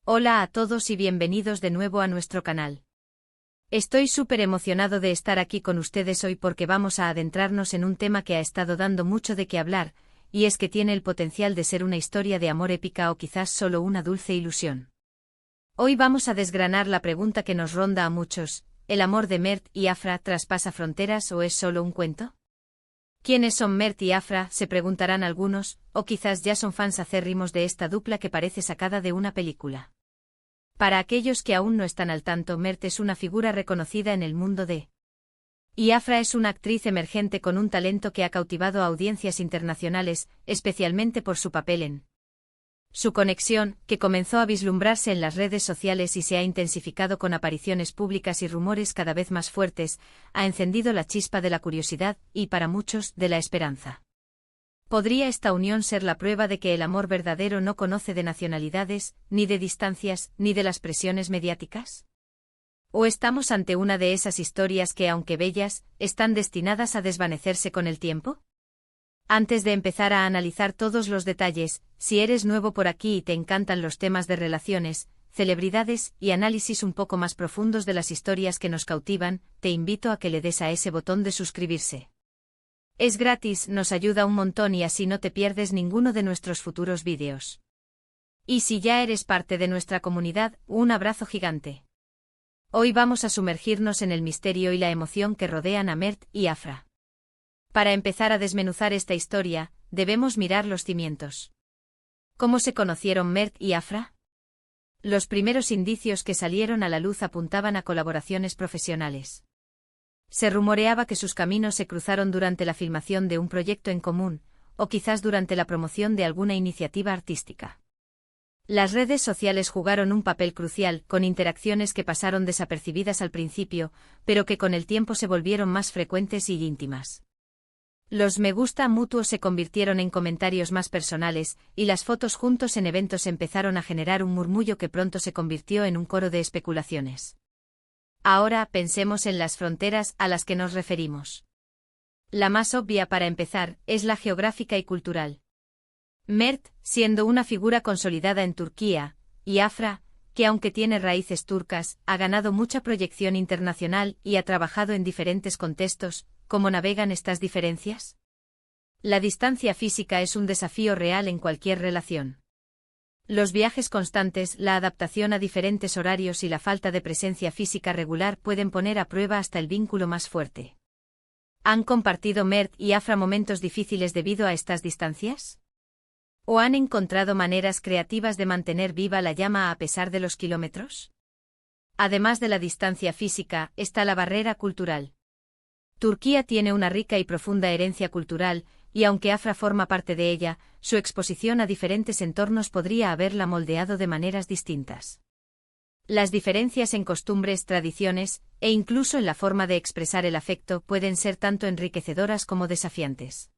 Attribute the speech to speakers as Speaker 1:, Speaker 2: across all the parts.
Speaker 1: Hola a todos y bienvenidos de nuevo a nuestro canal. Estoy súper emocionado de estar aquí con ustedes hoy porque vamos a adentrarnos en un tema que ha estado dando mucho de qué hablar, y es que tiene el potencial de ser una historia de amor épica o quizás solo una dulce ilusión. Hoy vamos a desgranar la pregunta que nos ronda a muchos: ¿el amor de Mert y Afra traspasa fronteras o es solo un cuento? ¿Quiénes son Mert y Afra?, se preguntarán algunos, o quizás ya son fans acérrimos de esta dupla que parece sacada de una película. Para aquellos que aún no están al tanto, Mert es una figura reconocida en el mundo y Afra es una actriz emergente con un talento que ha cautivado a audiencias internacionales, especialmente por su papel en Su conexión, que comenzó a vislumbrarse en las redes sociales y se ha intensificado con apariciones públicas y rumores cada vez más fuertes, ha encendido la chispa de la curiosidad y, para muchos, de la esperanza. ¿Podría esta unión ser la prueba de que el amor verdadero no conoce de nacionalidades, ni de distancias, ni de las presiones mediáticas? ¿O estamos ante una de esas historias que, aunque bellas, están destinadas a desvanecerse con el tiempo? Antes de empezar a analizar todos los detalles, si eres nuevo por aquí y te encantan los temas de relaciones, celebridades y análisis un poco más profundos de las historias que nos cautivan, te invito a que le des a ese botón de suscribirse. Es gratis, nos ayuda un montón y así no te pierdes ninguno de nuestros futuros vídeos. Y si ya eres parte de nuestra comunidad, un abrazo gigante. Hoy vamos a sumergirnos en el misterio y la emoción que rodean a Mert y Afra. Para empezar a desmenuzar esta historia, debemos mirar los cimientos. ¿Cómo se conocieron Mert y Afra? Los primeros indicios que salieron a la luz apuntaban a colaboraciones profesionales. Se rumoreaba que sus caminos se cruzaron durante la filmación de un proyecto en común, o quizás durante la promoción de alguna iniciativa artística. Las redes sociales jugaron un papel crucial, con interacciones que pasaron desapercibidas al principio, pero que con el tiempo se volvieron más frecuentes y íntimas. Los me gusta mutuos se convirtieron en comentarios más personales, y las fotos juntos en eventos empezaron a generar un murmullo que pronto se convirtió en un coro de especulaciones. Ahora pensemos en las fronteras a las que nos referimos. La más obvia para empezar es la geográfica y cultural. Mert, siendo una figura consolidada en Turquía, y Afra, que aunque tiene raíces turcas, ha ganado mucha proyección internacional y ha trabajado en diferentes contextos. ¿Cómo navegan estas diferencias? La distancia física es un desafío real en cualquier relación. Los viajes constantes, la adaptación a diferentes horarios y la falta de presencia física regular pueden poner a prueba hasta el vínculo más fuerte. ¿Han compartido Mert y Afra momentos difíciles debido a estas distancias? ¿O han encontrado maneras creativas de mantener viva la llama a pesar de los kilómetros? Además de la distancia física, está la barrera cultural. Turquía tiene una rica y profunda herencia cultural, y aunque Afra forma parte de ella, su exposición a diferentes entornos podría haberla moldeado de maneras distintas. Las diferencias en costumbres, tradiciones, e incluso en la forma de expresar el afecto pueden ser tanto enriquecedoras como desafiantes.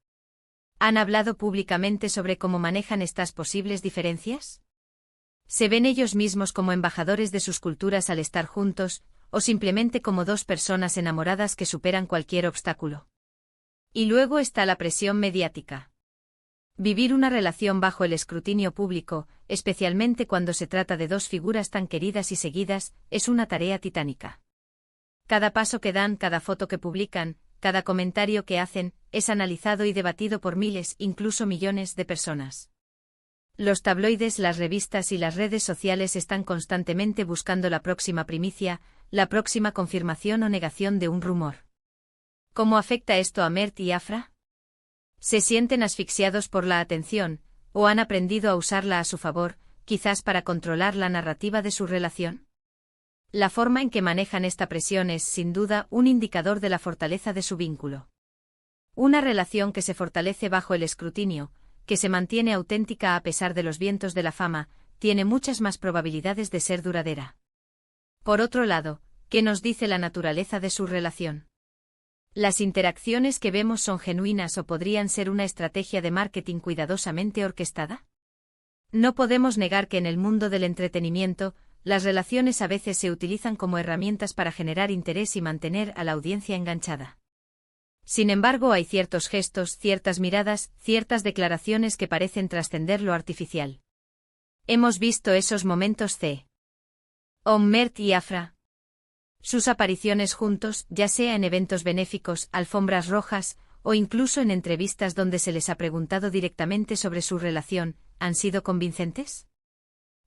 Speaker 1: ¿Han hablado públicamente sobre cómo manejan estas posibles diferencias? ¿Se ven ellos mismos como embajadores de sus culturas al estar juntos, o simplemente como dos personas enamoradas que superan cualquier obstáculo? Y luego está la presión mediática. Vivir una relación bajo el escrutinio público, especialmente cuando se trata de dos figuras tan queridas y seguidas, es una tarea titánica. Cada paso que dan, cada foto que publican, cada comentario que hacen, es analizado y debatido por miles, incluso millones de personas. Los tabloides, las revistas y las redes sociales están constantemente buscando la próxima primicia, la próxima confirmación o negación de un rumor. ¿Cómo afecta esto a Mert y Afra? ¿Se sienten asfixiados por la atención, o han aprendido a usarla a su favor, quizás para controlar la narrativa de su relación? La forma en que manejan esta presión es, sin duda, un indicador de la fortaleza de su vínculo. Una relación que se fortalece bajo el escrutinio, que se mantiene auténtica a pesar de los vientos de la fama, tiene muchas más probabilidades de ser duradera. Por otro lado, ¿qué nos dice la naturaleza de su relación? ¿Las interacciones que vemos son genuinas o podrían ser una estrategia de marketing cuidadosamente orquestada? No podemos negar que en el mundo del entretenimiento, las relaciones a veces se utilizan como herramientas para generar interés y mantener a la audiencia enganchada. Sin embargo, hay ciertos gestos, ciertas miradas, ciertas declaraciones que parecen trascender lo artificial. Hemos visto esos momentos Mert y Afra. Sus apariciones juntos, ya sea en eventos benéficos, alfombras rojas, o incluso en entrevistas donde se les ha preguntado directamente sobre su relación, ¿han sido convincentes?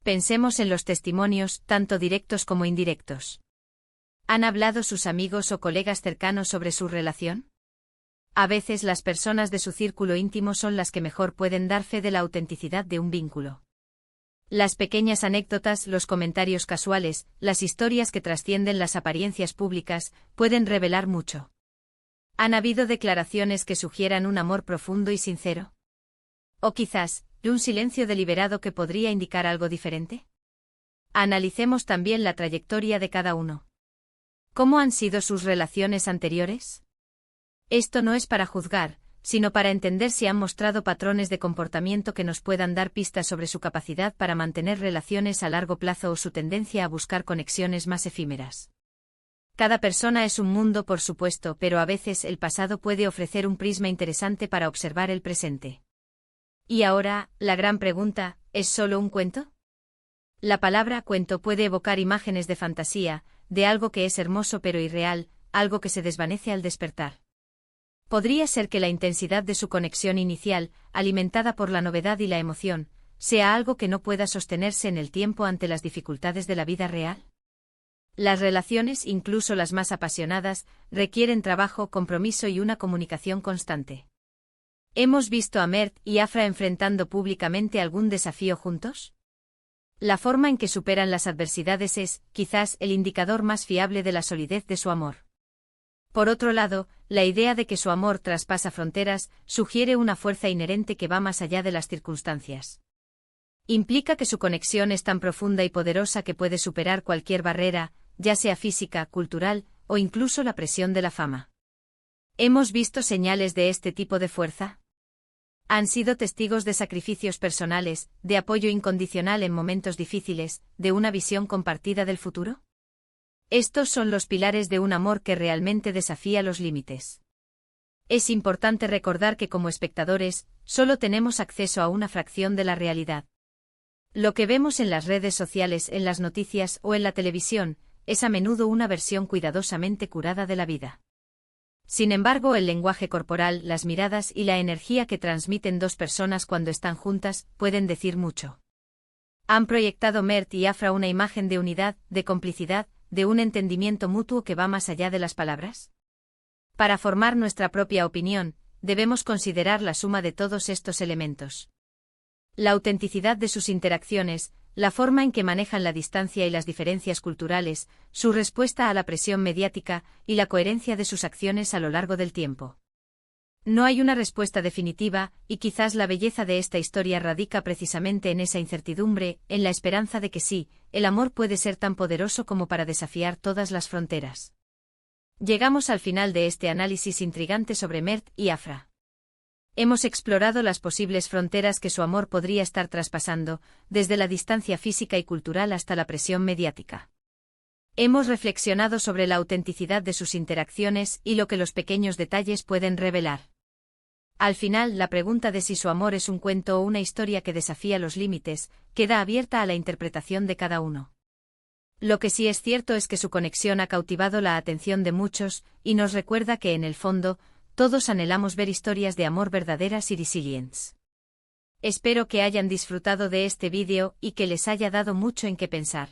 Speaker 1: Pensemos en los testimonios, tanto directos como indirectos. ¿Han hablado sus amigos o colegas cercanos sobre su relación? A veces las personas de su círculo íntimo son las que mejor pueden dar fe de la autenticidad de un vínculo. Las pequeñas anécdotas, los comentarios casuales, las historias que trascienden las apariencias públicas, pueden revelar mucho. ¿Han habido declaraciones que sugieran un amor profundo y sincero? ¿O quizás, un silencio deliberado que podría indicar algo diferente? Analicemos también la trayectoria de cada uno. ¿Cómo han sido sus relaciones anteriores? Esto no es para juzgar, sino para entender si han mostrado patrones de comportamiento que nos puedan dar pistas sobre su capacidad para mantener relaciones a largo plazo o su tendencia a buscar conexiones más efímeras. Cada persona es un mundo, por supuesto, pero a veces el pasado puede ofrecer un prisma interesante para observar el presente. Y ahora, la gran pregunta, ¿es solo un cuento? La palabra cuento puede evocar imágenes de fantasía, de algo que es hermoso pero irreal, algo que se desvanece al despertar. Podría ser que la intensidad de su conexión inicial, alimentada por la novedad y la emoción, sea algo que no pueda sostenerse en el tiempo ante las dificultades de la vida real. Las relaciones, incluso las más apasionadas, requieren trabajo, compromiso y una comunicación constante. ¿Hemos visto a Mert y Afra enfrentando públicamente algún desafío juntos? La forma en que superan las adversidades es, quizás, el indicador más fiable de la solidez de su amor. Por otro lado, la idea de que su amor traspasa fronteras sugiere una fuerza inherente que va más allá de las circunstancias. Implica que su conexión es tan profunda y poderosa que puede superar cualquier barrera, ya sea física, cultural, o incluso la presión de la fama. ¿Hemos visto señales de este tipo de fuerza? ¿Han sido testigos de sacrificios personales, de apoyo incondicional en momentos difíciles, de una visión compartida del futuro? Estos son los pilares de un amor que realmente desafía los límites. Es importante recordar que como espectadores, solo tenemos acceso a una fracción de la realidad. Lo que vemos en las redes sociales, en las noticias o en la televisión, es a menudo una versión cuidadosamente curada de la vida. Sin embargo, el lenguaje corporal, las miradas y la energía que transmiten dos personas cuando están juntas, pueden decir mucho. Han proyectado Mert y Afra una imagen de unidad, de complicidad, de un entendimiento mutuo que va más allá de las palabras. Para formar nuestra propia opinión, debemos considerar la suma de todos estos elementos. La autenticidad de sus interacciones, la forma en que manejan la distancia y las diferencias culturales, su respuesta a la presión mediática y la coherencia de sus acciones a lo largo del tiempo. No hay una respuesta definitiva, y quizás la belleza de esta historia radica precisamente en esa incertidumbre, en la esperanza de que sí, el amor puede ser tan poderoso como para desafiar todas las fronteras. Llegamos al final de este análisis intrigante sobre Mert y Afra. Hemos explorado las posibles fronteras que su amor podría estar traspasando, desde la distancia física y cultural hasta la presión mediática. Hemos reflexionado sobre la autenticidad de sus interacciones y lo que los pequeños detalles pueden revelar. Al final, la pregunta de si su amor es un cuento o una historia que desafía los límites, queda abierta a la interpretación de cada uno. Lo que sí es cierto es que su conexión ha cautivado la atención de muchos, y nos recuerda que en el fondo, todos anhelamos ver historias de amor verdaderas y resilientes. Espero que hayan disfrutado de este vídeo y que les haya dado mucho en qué pensar.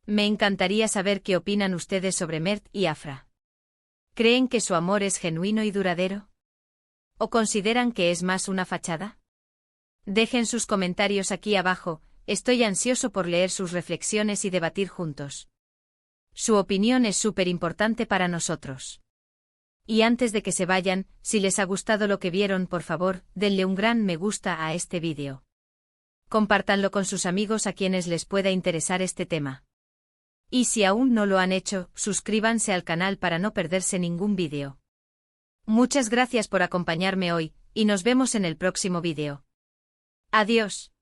Speaker 1: Me encantaría saber qué opinan ustedes sobre Mert y Afra. ¿Creen que su amor es genuino y duradero? ¿O consideran que es más una fachada? Dejen sus comentarios aquí abajo, estoy ansioso por leer sus reflexiones y debatir juntos. Su opinión es súper importante para nosotros. Y antes de que se vayan, si les ha gustado lo que vieron, por favor, denle un gran me gusta a este vídeo. Compártanlo con sus amigos a quienes les pueda interesar este tema. Y si aún no lo han hecho, suscríbanse al canal para no perderse ningún vídeo. Muchas gracias por acompañarme hoy, y nos vemos en el próximo vídeo. Adiós.